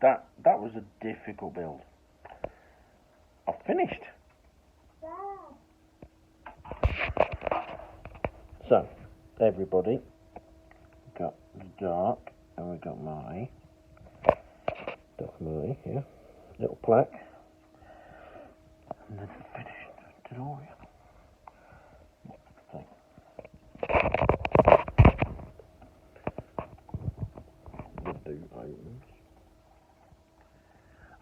that was a difficult build. I've finished. So, everybody, we've got the dark, and we've got my documentary here, little plaque, and then finished Delorean. Thing. The boot opens,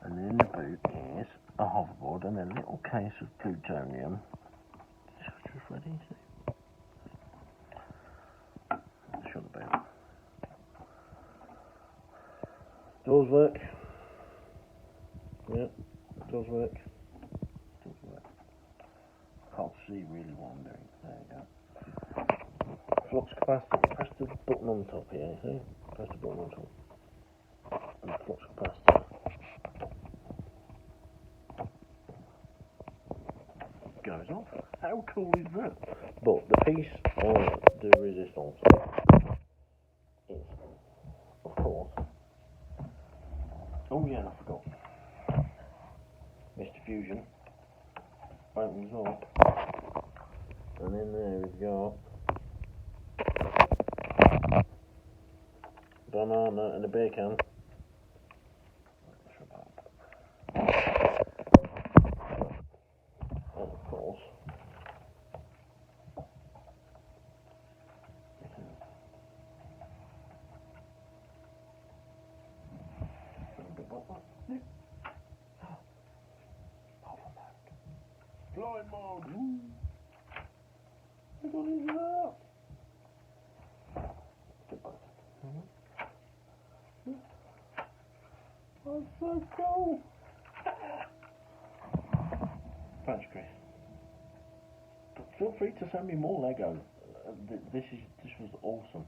and in the boot is a hoverboard and a little case of plutonium. Just ready, see? Shut the boot. Doors work. Yeah, doors work. Doors work. Can't see really what I'm doing. There you go. Flux capacitor. Press the button on top here. See? Press the button on top. And flux capacitor goes off. How cool is that? But the piece on the resistance is, of course. Oh yeah, I forgot. Mr. Fusion opens up, and in there we've got banana and a beer can. And of course, flying mode. We got into that. Get back. That's so cool. Thanks, Chris. But feel free to send me more Lego. This was awesome.